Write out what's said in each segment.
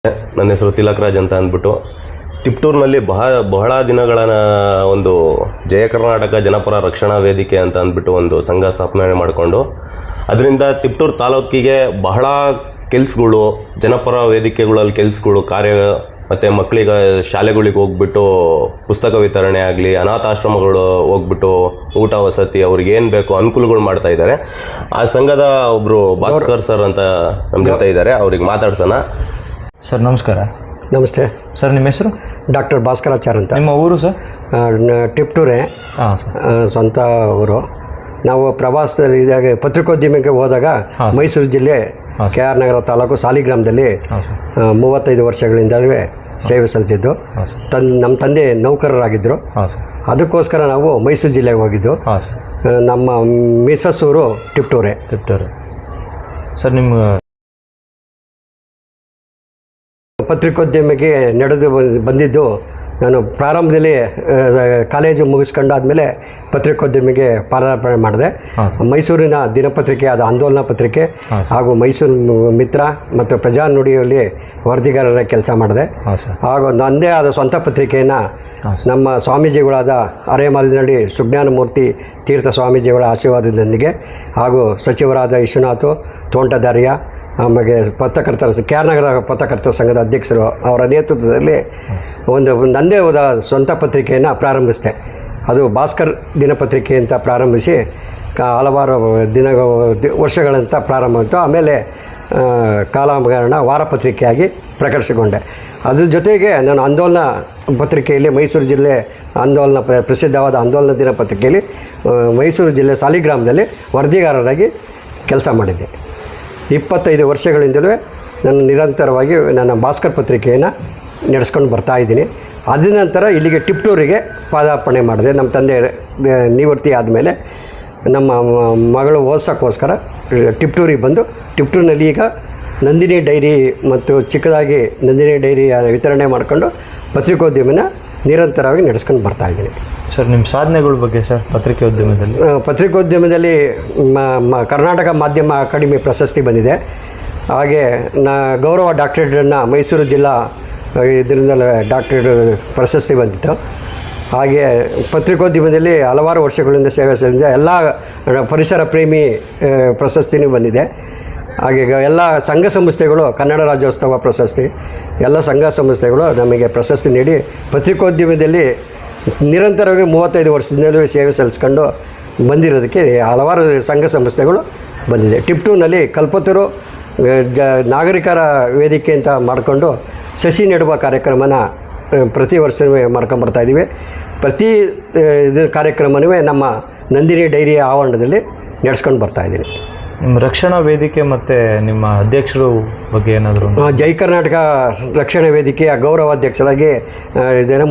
ನನ್ನ ಹೆಸರು ತಿಲಕ್ ರಾಜ್ ಅಂತ ಅಂದ್ಬಿಟ್ಟು ತಿಪ್ಟೂರಿನಲ್ಲಿ ಬಹಳ ದಿನಗಳ ಒಂದು ಜಯ ಕರ್ನಾಟಕ ಜನಪರ ರಕ್ಷಣಾ ವೇದಿಕೆ ಅಂತ ಅಂದ್ಬಿಟ್ಟು ಒಂದು ಸಂಘ ಸ್ಥಾಪನೆ ಮಾಡಿಕೊಂಡು ಅದರಿಂದ ತಿಪ್ಟೂರು ತಾಲೂಕಿಗೆ ಬಹಳ ಕೆಲಸಗಳು ಜನಪರ ವೇದಿಕೆಗಳಲ್ಲಿ ಕೆಲಸಗಳು ಕಾರ್ಯ ಮತ್ತು ಮಕ್ಕಳಿಗೆ ಶಾಲೆಗಳಿಗೆ ಹೋಗ್ಬಿಟ್ಟು ಪುಸ್ತಕ ವಿತರಣೆ ಆಗಲಿ ಅನಾಥಾಶ್ರಮಗಳು ಹೋಗ್ಬಿಟ್ಟು ಊಟ ವಸತಿ ಅವ್ರಿಗೆ ಏನು ಬೇಕೋ ಅನುಕೂಲಗಳು ಮಾಡ್ತಾ ಇದ್ದಾರೆ. ಆ ಸಂಘದ ಒಬ್ಬರು ಭಾಸ್ಕರ್ ಸರ್ ಅಂತ ನಮ್ಮ ಜೊತೆ ಇದ್ದಾರೆ, ಅವ್ರಿಗೆ ಮಾತಾಡ್ಸೋಣ. ಸರ್ ನಮಸ್ಕಾರ. ನಮಸ್ತೆ ಸರ್, ನಿಮ್ಮ ಹೆಸರು? ಡಾಕ್ಟರ್ ಭಾಸ್ಕರಾಚಾರ್ ಅಂತ. ನಿಮ್ಮ ಊರು ಸರ್? ಟಿಪ್ಟೂರೇ. ಹಾಂ ಸರ್. ಸ್ವಂತ ಊರು. ನಾವು ಪ್ರವಾಸದಲ್ಲಿ ಇದ್ದಾಗ ಪತ್ರಿಕೋದ್ಯಮಕ್ಕೆ ಹೋದಾಗ ಮೈಸೂರು ಜಿಲ್ಲೆ KR ನಗರ ತಾಲೂಕು ಸಾಲಿಗ್ರಾಮದಲ್ಲಿ 35 ವರ್ಷಗಳಿಂದಲೇ ಸೇವೆ ಸಲ್ಲಿಸಿದ್ದು. ನಮ್ಮ ತಂದೆ ನೌಕರರಾಗಿದ್ದರು. ಅದಕ್ಕೋಸ್ಕರ ನಾವು ಮೈಸೂರು ಜಿಲ್ಲೆಗೆ ಹೋಗಿದ್ದು. ನಮ್ಮ ಮಿಸಸ್ ಊರು ಟಿಪ್ಟೂರೇ. ಸರ್, ನಿಮ್ಮ ಪತ್ರಿಕೋದ್ಯಮಕ್ಕೆ ನಡೆದು ಬಂದಿದ್ದು ನಾನು ಪ್ರಾರಂಭದಲ್ಲಿ ಕಾಲೇಜು ಮುಗಿಸ್ಕೊಂಡಾದ್ಮೇಲೆ ಪತ್ರಿಕೋದ್ಯಮಿಗೆ ಪಾದಾರ್ಪಣೆ ಮಾಡಿದೆ. ಮೈಸೂರಿನ ದಿನಪತ್ರಿಕೆಯಾದ ಆಂದೋಲನ ಪತ್ರಿಕೆ ಹಾಗೂ ಮೈಸೂರು ಮಿತ್ರ ಮತ್ತು ಪ್ರಜಾನುಡಿಯಲ್ಲಿ ವರದಿಗಾರರ ಕೆಲಸ ಮಾಡಿದೆ. ಹಾಗೂ ನನ್ನದೇ ಆದ ಸ್ವಂತ ಪತ್ರಿಕೆಯನ್ನು ನಮ್ಮ ಸ್ವಾಮೀಜಿಗಳಾದ ಅರೇಮಾಲಿನಹಳ್ಳಿ ಸುಜ್ಞಾನಮೂರ್ತಿ ತೀರ್ಥ ಸ್ವಾಮೀಜಿಗಳ ಆಶೀರ್ವಾದದೊಂದಿಗೆ ಹಾಗೂ ಸಚಿವರಾದ ವಿಶ್ವನಾಥ್ ತೋಂಟದಾರ್ಯ ಆಮೇಲೆ ಪತ್ರಕರ್ತರ KR ನಗರ ಪತ್ರಕರ್ತರ ಸಂಘದ ಅಧ್ಯಕ್ಷರು ಅವರ ನೇತೃತ್ವದಲ್ಲಿ ನನ್ನದೇ ಹೋದ ಸ್ವಂತ ಪತ್ರಿಕೆಯನ್ನು ಪ್ರಾರಂಭಿಸಿದೆ. ಅದು ಭಾಸ್ಕರ್ ದಿನಪತ್ರಿಕೆ ಅಂತ ಪ್ರಾರಂಭಿಸಿ ಹಲವಾರು ವರ್ಷಗಳಂತ ಪ್ರಾರಂಭ. ಆಮೇಲೆ ಕಾಲಹರಣ ವಾರಪತ್ರಿಕೆಯಾಗಿ ಪ್ರಕಟಿಸಿಕೊಂಡೆ. ಅದ್ರ ಜೊತೆಗೆ ನಾನು ಆಂದೋಲನ ಪತ್ರಿಕೆಯಲ್ಲಿ ಮೈಸೂರು ಜಿಲ್ಲೆ ಆಂದೋಲನ ಪ್ರಸಿದ್ಧವಾದ ಆಂದೋಲನ ದಿನಪತ್ರಿಕೆಯಲ್ಲಿ ಮೈಸೂರು ಜಿಲ್ಲೆ ಸಾಲಿಗ್ರಾಮದಲ್ಲಿ ವರದಿಗಾರರಾಗಿ ಕೆಲಸ ಮಾಡಿದ್ದೆ. 25 ವರ್ಷಗಳಿಂದಲೂ ನಾನು ನಿರಂತರವಾಗಿ ನನ್ನ ಭಾಸ್ಕರ್ ಪತ್ರಿಕೆಯನ್ನು ನಡೆಸ್ಕೊಂಡು ಬರ್ತಾಯಿದ್ದೀನಿ. ಅದ ನಂತರ ಇಲ್ಲಿಗೆ ಟಿಪ್ಟೂರಿಗೆ ಪಾದಾರ್ಪಣೆ ಮಾಡಿದೆ. ನಮ್ಮ ತಂದೆ ನಿವೃತ್ತಿ ಆದಮೇಲೆ ನಮ್ಮ ಮಗಳು ಓದಿಸೋಕ್ಕೋಸ್ಕರ ಟಿಪ್ಟೂರಿಗೆ ಬಂದು ಟಿಪ್ಟೂರಿನಲ್ಲಿ ಈಗ ನಂದಿನಿ ಡೈರಿ ಮತ್ತು ಚಿಕ್ಕದಾಗಿ ನಂದಿನಿ ಡೈರಿ ವಿತರಣೆ ಮಾಡಿಕೊಂಡು ಪತ್ರಿಕೋದ್ಯಮನ ನಿರಂತರವಾಗಿ ನಡೆಸ್ಕೊಂಡು ಬರ್ತಾಯಿದ್ದೀನಿ. ಸರ್, ನಿಮ್ಮ ಸಾಧನೆಗಳ ಬಗ್ಗೆ ಸರ್ ಪತ್ರಿಕೋದ್ಯಮದಲ್ಲಿ ಕರ್ನಾಟಕ ಮಾಧ್ಯಮ ಅಕಾಡೆಮಿ ಪ್ರಶಸ್ತಿ ಬಂದಿದೆ. ಹಾಗೆ ಗೌರವ ಡಾಕ್ಟರೇಟನ್ನು ಮೈಸೂರು ಜಿಲ್ಲಾ ಇದರಿಂದ ಡಾಕ್ಟರೇಟ್ ಪ್ರಶಸ್ತಿ ಬಂದಿತ್ತು. ಹಾಗೆ ಪತ್ರಿಕೋದ್ಯಮದಲ್ಲಿ ಹಲವಾರು ವರ್ಷಗಳಿಂದ ಸೇವೆ ಸಲ್ಲಿಸಿದ ಎಲ್ಲ ಪರಿಸರ ಪ್ರೇಮಿ ಪ್ರಶಸ್ತಿನೂ ಬಂದಿದೆ. ಹಾಗೆ ಎಲ್ಲ ಸಂಘ ಸಂಸ್ಥೆಗಳು ಕನ್ನಡ ರಾಜ್ಯೋತ್ಸವ ಪ್ರಶಸ್ತಿ ಎಲ್ಲ ಸಂಘ ಸಂಸ್ಥೆಗಳು ನಮಗೆ ಪ್ರಶಸ್ತಿ ನೀಡಿ ಪತ್ರಿಕೋದ್ಯಮದಲ್ಲಿ ನಿರಂತರವಾಗಿ 35 ವರ್ಷದಿಂದಲೂ ಸೇವೆ ಸಲ್ಲಿಸ್ಕೊಂಡು ಬಂದಿರೋದಕ್ಕೆ ಹಲವಾರು ಸಂಘ ಸಂಸ್ಥೆಗಳು ಬಂದಿದೆ. ಟಿಪ್ಟೂರಿನಲ್ಲಿ ಕಲ್ಪತರು ನಾಗರಿಕರ ವೇದಿಕೆ ಅಂತ ಮಾಡಿಕೊಂಡು ಸಸಿ ನೆಡುವ ಕಾರ್ಯಕ್ರಮನ ಪ್ರತಿ ವರ್ಷವೇ ಮಾಡ್ಕೊಂಬರ್ತಾಯಿದ್ದೀವಿ. ಪ್ರತಿ ಇದು ಕಾರ್ಯಕ್ರಮವೂ ನಮ್ಮ ನಂದಿನಿ ಡೈರಿಯ ಆವರಣದಲ್ಲಿ ನಡೆಸ್ಕೊಂಡು ಬರ್ತಾಯಿದ್ದೀನಿ. ನಿಮ್ಮ ರಕ್ಷಣಾ ವೇದಿಕೆ ಮತ್ತು ನಿಮ್ಮ ಅಧ್ಯಕ್ಷರು ಬಗ್ಗೆ ಏನಾದರೂ? ಜೈ ಕರ್ನಾಟಕ ರಕ್ಷಣಾ ವೇದಿಕೆಯ ಗೌರವಾಧ್ಯಕ್ಷರಾಗಿ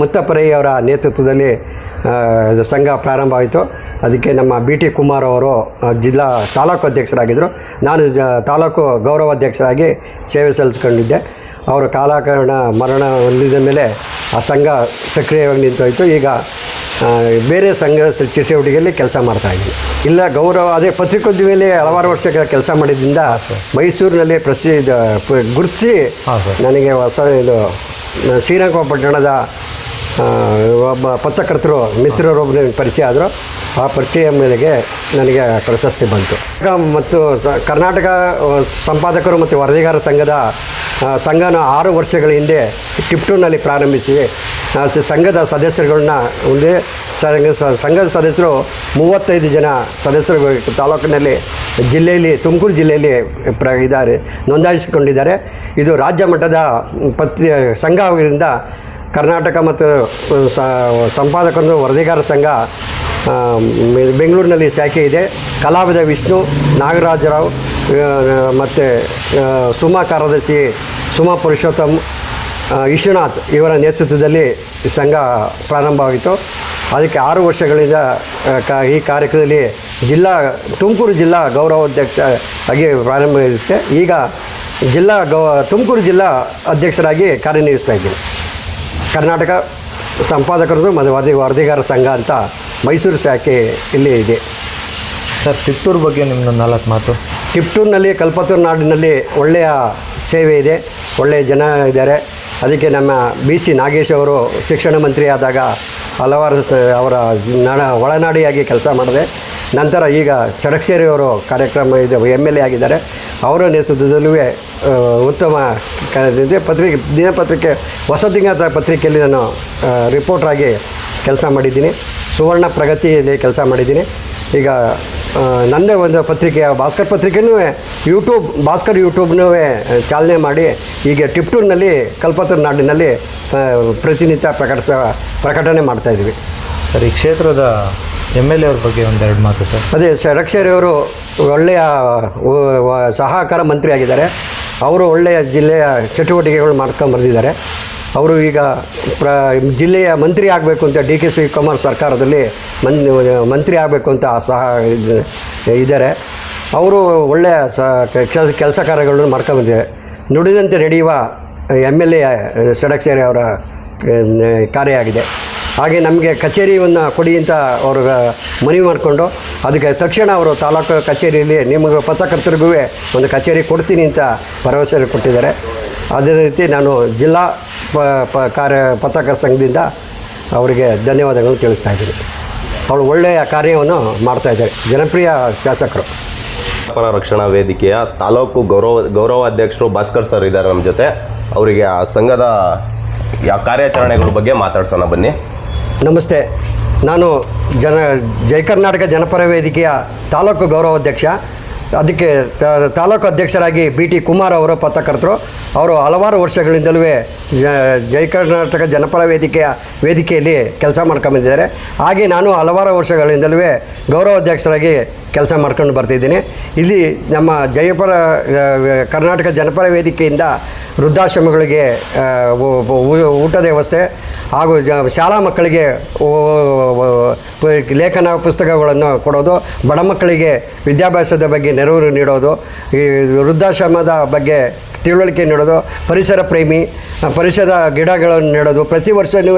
ಮುತ್ತಪ್ಪರೈ ಅವರ ನೇತೃತ್ವದಲ್ಲಿ ಸಂಘ ಪ್ರಾರಂಭ ಆಯಿತು. ಅದಕ್ಕೆ ನಮ್ಮ BT ಕುಮಾರ್ ಅವರು ಜಿಲ್ಲಾ ತಾಲೂಕು ಅಧ್ಯಕ್ಷರಾಗಿದ್ದರು. ನಾನು ತಾಲೂಕು ಗೌರವಾಧ್ಯಕ್ಷರಾಗಿ ಸೇವೆ ಸಲ್ಲಿಸ್ಕೊಂಡಿದ್ದೆ. ಅವರ ಕಾಲಕಾರಣ ಮರಣ ಹೊಂದಿದ ಮೇಲೆ ಆ ಸಂಘ ಸಕ್ರಿಯವಾಗಿ ನಿಂತೋಯಿತು. ಈಗ ಬೇರೆ ಸಂಘ ಚಟುವಟಿಕೆಯಲ್ಲಿ ಕೆಲಸ ಮಾಡ್ತಾಯಿದ್ದೀನಿ. ಇಲ್ಲ ಅದೇ ಪತ್ರಿಕೋದ್ಯಮದಲ್ಲಿ ಹಲವಾರು ವರ್ಷಗಳ ಕೆಲಸ ಮಾಡಿದ್ದರಿಂದ ಮೈಸೂರಿನಲ್ಲಿ ಪ್ರಸಿದ್ಧ ಗುರುತಿಸಿ ನನಗೆ ಹೊಸ ಇದು ಶ್ರೀರಂಗಪಟ್ಟಣದ ಒಬ್ಬ ಪತ್ರಕರ್ತರು ಮಿತ್ರರೊಬ್ಬರು ಪರಿಚಯ ಆದರು. ಆ ಪರಿಚಯ ಮೇಲೆಗೆ ನನಗೆ ಪ್ರಶಸ್ತಿ ಬಂತು. ಮತ್ತು ಕರ್ನಾಟಕ ಸಂಪಾದಕರು ಮತ್ತು ವರದಿಗಾರ ಸಂಘನ 6 ವರ್ಷಗಳ ಹಿಂದೆ ಟಿಪ್ಟೂರಿನಲ್ಲಿ ಪ್ರಾರಂಭಿಸಿ ಸಂಘದ ಸದಸ್ಯರುಗಳನ್ನ ಒಂದೇ ಸಂಘದ ಸದಸ್ಯರು 35 ಜನ ಸದಸ್ಯರು ತಾಲೂಕಿನಲ್ಲಿ ತುಮಕೂರು ಜಿಲ್ಲೆಯಲ್ಲಿ ಇದ್ದಾರೆ, ನೋಂದಾಯಿಸಿಕೊಂಡಿದ್ದಾರೆ. ಇದು ರಾಜ್ಯ ಮಟ್ಟದ ಸಂಘ ಆಗಿದ್ದರಿಂದ ಕರ್ನಾಟಕ ಮತ್ತು ಸಂಪಾದಕರು ವರದಿಗಾರ ಸಂಘ ಬೆಂಗಳೂರಿನಲ್ಲಿ ಶಾಖೆ ಇದೆ. ಕಲಾವಿದ ವಿಷ್ಣು, ನಾಗರಾಜರಾವ್ ಮತ್ತು ಸುಮಾ ಕಾರ್ಯದರ್ಶಿ ಸುಮಾ ಪುರುಷೋತ್ತಮ್, ವಿಶ್ವನಾಥ್ ಇವರ ನೇತೃತ್ವದಲ್ಲಿ ಸಂಘ ಪ್ರಾರಂಭವಾಗಿತ್ತು. ಅದಕ್ಕೆ 6 ವರ್ಷಗಳಿಂದ ಈ ಕಾರ್ಯಕ್ರಮದಲ್ಲಿ ತುಮಕೂರು ಜಿಲ್ಲಾ ಗೌರವಾಧ್ಯಕ್ಷ ಆಗಿ ಪ್ರಾರಂಭಿಸುತ್ತೆ. ಈಗ ತುಮಕೂರು ಜಿಲ್ಲಾ ಅಧ್ಯಕ್ಷರಾಗಿ ಕಾರ್ಯನಿರ್ವಹಿಸ್ತಾ ಇದ್ದೀನಿ. ಕರ್ನಾಟಕ ಸಂಪಾದಕರದು ಮತ್ತು ವರದಿಗಾರ ಸಂಘ ಅಂತ ಮೈಸೂರು ಶಾಖೆ ಇಲ್ಲಿ ಇದೆ. ಸರ್, ತಿಪ್ಟೂರು ಬಗ್ಗೆ ನಿಮ್ಮದು 4 ಮಾತು. ಟಿಪ್ಟೂರಿನಲ್ಲಿ ಕಲ್ಪತರು ನಾಡಿನಲ್ಲಿ ಒಳ್ಳೆಯ ಸೇವೆ ಇದೆ, ಒಳ್ಳೆಯ ಜನ ಇದ್ದಾರೆ. ಅದಕ್ಕೆ ನಮ್ಮ BC ನಾಗೇಶ್ ಅವರು ಶಿಕ್ಷಣ ಮಂತ್ರಿ ಆದಾಗ ಹಲವಾರು ಅವರ ಒಳನಾಡಿಯಾಗಿ ಕೆಲಸ ಮಾಡಿದೆ. ನಂತರ ಈಗ ಷಡಕ್ಷರಿ ಅವರು ಕಾರ್ಯಕ್ರಮ ಇದೆ MLA ಆಗಿದ್ದಾರೆ. ಅವರ ನೇತೃತ್ವದಲ್ಲೂ ಉತ್ತಮ ದಿನಪತ್ರಿಕೆ ಹೊಸದಿನ ಪತ್ರಿಕೆಯಲ್ಲಿ ನಾನು ರಿಪೋರ್ಟ್ರಾಗಿ ಕೆಲಸ ಮಾಡಿದ್ದೀನಿ. ಸುವರ್ಣ ಪ್ರಗತಿಯಲ್ಲಿ ಕೆಲಸ ಮಾಡಿದ್ದೀನಿ. ಈಗ ನನ್ನದೇ ಒಂದು ಪತ್ರಿಕೆಯ ಭಾಸ್ಕರ್ ಪತ್ರಿಕೆಯೂ ಭಾಸ್ಕರ್ ಯೂಟ್ಯೂಬ್ನೂ ಚಾಲನೆ ಮಾಡಿ ಈಗ ಟಿಪ್ಟೂರಿನಲ್ಲಿ ಕಲ್ಪತರು ನಾಡಿನಲ್ಲಿ ಪ್ರತಿನಿತ್ಯ ಪ್ರಕಟಣೆ ಮಾಡ್ತಾಯಿದ್ವಿ. ಸರ್, ಈ ಕ್ಷೇತ್ರದ MLA ಅವ್ರ ಬಗ್ಗೆ ಒಂದೆರಡು ಮಾತು ಸರ್. ಅದೇ ಷಡಕ್ಷರಿ ಅವರು ಒಳ್ಳೆಯ ಸಹಕಾರ ಮಂತ್ರಿ ಆಗಿದ್ದಾರೆ. ಅವರು ಒಳ್ಳೆಯ ಜಿಲ್ಲೆಯ ಚಟುವಟಿಕೆಗಳು ಮಾಡ್ಕೊಂಡು ಬಂದಿದ್ದಾರೆ. ಅವರು ಈಗ ಜಿಲ್ಲೆಯ ಮಂತ್ರಿ ಆಗಬೇಕು ಅಂತ DK ಶಿವಕುಮಾರ್ ಸರ್ಕಾರದಲ್ಲಿ ಮಂತ್ರಿ ಆಗಬೇಕು ಅಂತ ಇದ್ದಾರೆ. ಅವರು ಒಳ್ಳೆಯ ಕೆಲಸ ಕಾರ್ಯಗಳನ್ನು ಮಾಡ್ಕೊಂಡ್ಬಂದಿದ್ದಾರೆ. ನುಡಿದಂತೆ ನಡೆಯುವ MLA ಷಡಕ್ಷರಿ ಅವರ ಕಾರ್ಯ ಆಗಿದೆ. ಹಾಗೆ ನಮಗೆ ಕಚೇರಿಯನ್ನು ಕೊಡಿ ಅಂತ ಅವ್ರಿಗೆ ಮನವಿ ಮಾಡಿಕೊಂಡು ಅದಕ್ಕೆ ತಕ್ಷಣ ಅವರು ತಾಲೂಕು ಕಚೇರಿಯಲ್ಲಿ ನಿಮಗೆ ಪತ್ರಕರ್ತರಿಗೂ ಒಂದು ಕಚೇರಿ ಕೊಡ್ತೀನಿ ಅಂತ ಭರವಸೆ ಕೊಟ್ಟಿದ್ದಾರೆ. ಅದೇ ರೀತಿ ನಾನು ಜಿಲ್ಲಾ ಪತ್ರಕರ್ತರ ಸಂಘದಿಂದ ಅವರಿಗೆ ಧನ್ಯವಾದಗಳನ್ನು ತಿಳಿಸ್ತಾ ಇದ್ದೀನಿ. ಅವರು ಒಳ್ಳೆಯ ಕಾರ್ಯವನ್ನು ಮಾಡ್ತಾಯಿದ್ದಾರೆ, ಜನಪ್ರಿಯ ಶಾಸಕರು. ಜನಪರ ರಕ್ಷಣಾ ವೇದಿಕೆಯ ತಾಲೂಕು ಗೌರವ ಅಧ್ಯಕ್ಷರು ಭಾಸ್ಕರ್ ಸರ್ ಇದ್ದಾರೆ ನಮ್ಮ ಜೊತೆ. ಅವರಿಗೆ ಆ ಸಂಘದ ಕಾರ್ಯಾಚರಣೆಗಳ ಬಗ್ಗೆ ಮಾತಾಡ್ಸೋಣ ಬನ್ನಿ. ನಮಸ್ತೆ, ನಾನು ಜಯ ಕರ್ನಾಟಕ ಜನಪರ ವೇದಿಕೆಯ ತಾಲೂಕು ಗೌರವಾಧ್ಯಕ್ಷ. ಅದಕ್ಕೆ ತಾಲೂಕು ಅಧ್ಯಕ್ಷರಾಗಿ BT ಕುಮಾರ್ ಅವರ ಪತ್ರಕರ್ತರು. ಅವರು ಹಲವಾರು ವರ್ಷಗಳಿಂದಲೂ ಜಯ ಕರ್ನಾಟಕ ಜನಪರ ವೇದಿಕೆಯಲ್ಲಿ ಕೆಲಸ ಮಾಡ್ಕೊಂಬಂದಿದ್ದಾರೆ. ಹಾಗೆ ನಾನು ಹಲವಾರು ವರ್ಷಗಳಿಂದಲೂ ಗೌರವಾಧ್ಯಕ್ಷರಾಗಿ ಕೆಲಸ ಮಾಡ್ಕೊಂಡು ಬರ್ತಿದ್ದೀನಿ. ಇಲ್ಲಿ ನಮ್ಮ ಕರ್ನಾಟಕ ಜನಪರ ವೇದಿಕೆಯಿಂದ ವೃದ್ಧಾಶ್ರಮಗಳಿಗೆ ಊಟದ ವ್ಯವಸ್ಥೆ ಹಾಗೂ ಶಾಲಾ ಮಕ್ಕಳಿಗೆ ಲೇಖನ ಪುಸ್ತಕಗಳನ್ನು ಕೊಡೋದು, ಬಡ ಮಕ್ಕಳಿಗೆ ವಿದ್ಯಾಭ್ಯಾಸದ ಬಗ್ಗೆ ನೆರವು ನೀಡೋದು, ಈ ವೃದ್ಧಾಶ್ರಮದ ಬಗ್ಗೆ ತಿಳುವಳಿಕೆ ನೀಡೋದು, ಪರಿಸರ ಪ್ರೇಮಿ ಪರಿಸರದ ಗಿಡಗಳನ್ನು ನೆಡೋದು, ಪ್ರತಿ ವರ್ಷವೂ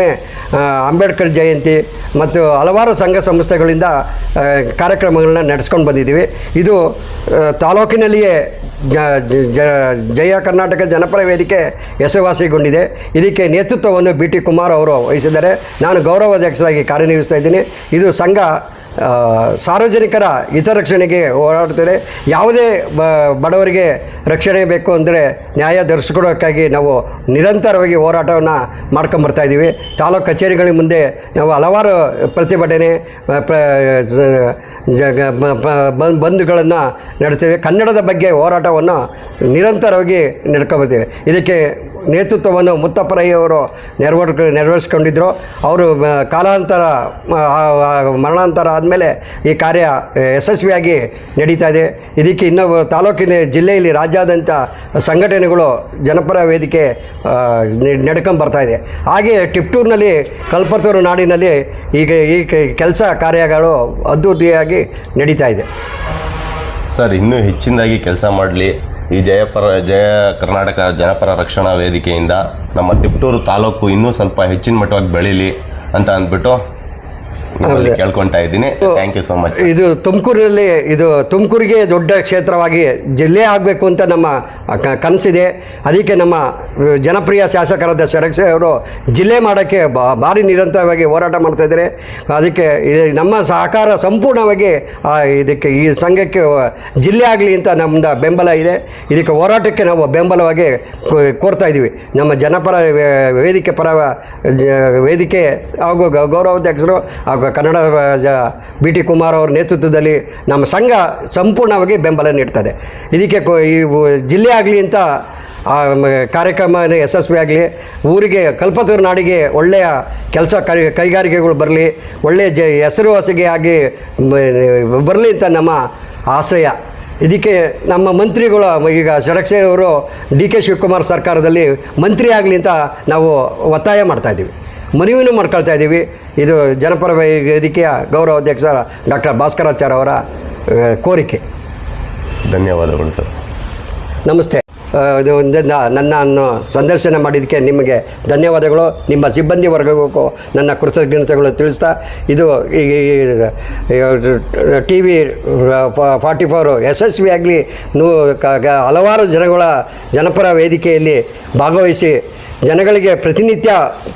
ಅಂಬೇಡ್ಕರ್ ಜಯಂತಿ ಮತ್ತು ಹಲವಾರು ಸಂಘ ಸಂಸ್ಥೆಗಳಿಂದ ಕಾರ್ಯಕ್ರಮಗಳನ್ನ ನಡೆಸ್ಕೊಂಡು ಬಂದಿದ್ದೀವಿ. ಇದು ತಾಲೂಕಿನಲ್ಲಿಯೇ ಜಯ ಕರ್ನಾಟಕ ಜನಪರ ವೇದಿಕೆ ಹೆಸರುವಾಸಿಗೊಂಡಿದೆ. ಇದಕ್ಕೆ ನೇತೃತ್ವವನ್ನು BT ಕುಮಾರ್ ಅವರು ವಹಿಸಿದ್ದಾರೆ. ನಾನು ಗೌರವಾಧ್ಯಕ್ಷರಾಗಿ ಕಾರ್ಯನಿರ್ವಹಿಸ್ತಾ ಇದ್ದೀನಿ. ಇದು ಸಂಘ ಸಾರ್ವಜನಿಕರ ಹಿತರಕ್ಷಣೆಗೆ ಹೋರಾಡ್ತಾರೆ. ಯಾವುದೇ ಬಡವರಿಗೆ ರಕ್ಷಣೆ ಬೇಕು ಅಂದರೆ ನ್ಯಾಯ ದೊರಕಿಸ್ಕೊಡೋಕ್ಕಾಗಿ ನಾವು ನಿರಂತರವಾಗಿ ಹೋರಾಟವನ್ನು ಮಾಡ್ಕೊಂಬರ್ತಾ ಇದ್ದೀವಿ. ತಾಲೂಕು ಕಚೇರಿಗಳ ಮುಂದೆ ನಾವು ಹಲವಾರು ಪ್ರತಿಭಟನೆ ಬಂದ್ಗಳನ್ನು ನಡೆಸ್ತೇವೆ. ಕನ್ನಡದ ಬಗ್ಗೆ ಹೋರಾಟವನ್ನು ನಿರಂತರವಾಗಿ ನಡ್ಕೊಂಬರ್ತೀವಿ. ಇದಕ್ಕೆ ನೇತೃತ್ವವನ್ನು ಮುತ್ತಪ್ಪರಯ್ಯವರು ನೆರವೇರಿಸ್ಕೊಂಡಿದ್ದರು. ಅವರು ಕಾಲಾಂತರ ಮರಣಾಂತರ ಆದಮೇಲೆ ಈ ಕಾರ್ಯ ಯಶಸ್ವಿಯಾಗಿ ನಡೀತಾ ಇದೆ. ಇದಕ್ಕೆ ಇನ್ನೂ ತಾಲೂಕಿನ ಜಿಲ್ಲೆಯಲ್ಲಿ ರಾಜ್ಯಾದ್ಯಂತ ಸಂಘಟನೆಗಳು ಜನಪರ ವೇದಿಕೆ ನಡ್ಕೊಂಬರ್ತಾ ಇದೆ. ಹಾಗೆ ಟಿಪ್ಟೂರಿನಲ್ಲಿ ಕಲ್ಪತರು ನಾಡಿನಲ್ಲಿ ಈಗ ಈ ಕೆಲಸ ಕಾರ್ಯಗಳು ಅದ್ಧೂರಿಯಾಗಿ ನಡೀತಾ ಇದೆ. ಸರ್, ಇನ್ನೂ ಹೆಚ್ಚಿನದಾಗಿ ಕೆಲಸ ಮಾಡಲಿ ಈ ಜಯ ಕರ್ನಾಟಕ ಜನಪರ ರಕ್ಷಣಾ ವೇದಿಕೆಯಿಂದ ನಮ್ಮ ತಿಪ್ಟೂರು ತಾಲೂಕು ಇನ್ನೂ ಸ್ವಲ್ಪ ಹೆಚ್ಚಿನ ಮಟ್ಟವಾಗಿ ಬೆಳೀಲಿ ಅಂತ ಅಂದ್ಬಿಟ್ಟು ಕೇಳ್ಕೊಳ್ತಾ ಇದ್ದೀನಿ. Thank you so much. ಇದು ತುಮಕೂರಿಗೆ ದೊಡ್ಡ ಕ್ಷೇತ್ರವಾಗಿ ಜಿಲ್ಲೆ ಆಗಬೇಕು ಅಂತ ನಮ್ಮ ಕನಸಿದೆ. ಅದಕ್ಕೆ ನಮ್ಮ ಜನಪ್ರಿಯ ಶಾಸಕರಾದ ಷಡಕ್ಷರಿ ಅವರು ಜಿಲ್ಲೆ ಮಾಡೋಕ್ಕೆ ಭಾರಿ ನಿರಂತರವಾಗಿ ಹೋರಾಟ ಮಾಡ್ತಾಯಿದ್ದಾರೆ. ಅದಕ್ಕೆ ನಮ್ಮ ಸಹಕಾರ ಸಂಪೂರ್ಣವಾಗಿ ಇದಕ್ಕೆ ಈ ಸಂಘಕ್ಕೆ ಜಿಲ್ಲೆ ಆಗಲಿ ಅಂತ ನಮ್ಮದು ಬೆಂಬಲ ಇದೆ. ಇದಕ್ಕೆ ಹೋರಾಟಕ್ಕೆ ನಾವು ಬೆಂಬಲವಾಗಿ ಕೋರ್ತಾ ಇದ್ದೀವಿ. ನಮ್ಮ ಜನಪರ ವೇದಿಕೆ ಹಾಗೂ ಗೌರವಾಧ್ಯಕ್ಷರು ಹಾಗೂ ಕನ್ನಡ BT ಕುಮಾರ್ ಅವರ ನೇತೃತ್ವದಲ್ಲಿ ನಮ್ಮ ಸಂಘ ಸಂಪೂರ್ಣವಾಗಿ ಬೆಂಬಲ ನೀಡ್ತದೆ. ಇದಕ್ಕೆ ಈ ಜಿಲ್ಲೆ ಆಗಲಿ ಅಂತ ಕಾರ್ಯಕ್ರಮ ಯಶಸ್ವಿಯಾಗಲಿ, ಊರಿಗೆ ಕಲ್ಪತರು ನಾಡಿಗೆ ಒಳ್ಳೆಯ ಕೆಲಸ ಕೈಗಾರಿಕೆಗಳು ಬರಲಿ, ಒಳ್ಳೆಯ ಹೆಸರುವಾಸಿಗೆ ಆಗಿ ಬರಲಿ ಅಂತ ನಮ್ಮ ಆಶ್ರಯ. ಇದಕ್ಕೆ ನಮ್ಮ ಮಂತ್ರಿಗಳು ಈಗ ಷಡಕ್ಷರಿ ಅವರು DK ಶಿವಕುಮಾರ್ ಸರ್ಕಾರದಲ್ಲಿ ಮಂತ್ರಿ ಆಗಲಿ ಅಂತ ನಾವು ಒತ್ತಾಯ ಮಾಡ್ತಾಯಿದ್ದೀವಿ, ಮನವಿನೂ ಮಾಡ್ಕೊಳ್ತಾ ಇದ್ದೀವಿ. ಇದು ಜನಪರ ವೇದಿಕೆಯ ಗೌರವಾಧ್ಯಕ್ಷ ಡಾಕ್ಟರ್ ಭಾಸ್ಕರಾಚಾರ್ಯ ಅವರ ಕೋರಿಕೆ. ಧನ್ಯವಾದಗಳು ಸರ್. ನಮಸ್ತೆ. ನನ್ನನ್ನು ಸಂದರ್ಶನ ಮಾಡಿದ್ದಕ್ಕೆ ನಿಮಗೆ ಧನ್ಯವಾದಗಳು. ನಿಮ್ಮ ಸಿಬ್ಬಂದಿ ವರ್ಗಕ್ಕೂ ನನ್ನ ಕೃತಜ್ಞತೆಗಳು ತಿಳಿಸ್ತಾ, ಇದು ಟಿ ವಿ 44 ಯಶಸ್ವಿಯಾಗಲಿ, ಹಲವಾರು ಜನಪರ ವೇದಿಕೆಯಲ್ಲಿ ಭಾಗವಹಿಸಿ ಜನಗಳಿಗೆ ಪ್ರತಿನಿತ್ಯ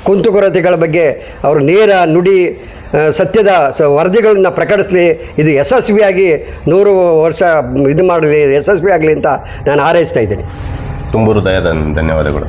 ಕುಂದುಕೊರತೆಗಳ ಬಗ್ಗೆ ಅವರು ನೇರ ನುಡಿ ಸತ್ಯದ ವರದಿಗಳನ್ನು ಪ್ರಕಟಿಸಲಿ. ಇದು ಯಶಸ್ವಿಯಾಗಿ 100 ವರ್ಷ ಇದು ಮಾಡಲಿ, ಯಶಸ್ವಿಯಾಗಲಿ ಅಂತ ನಾನು ಹಾರೈಸ್ತಾ ಇದ್ದೀನಿ. ತುಂಬ ಹೃದಯದ ಧನ್ಯವಾದಗಳು.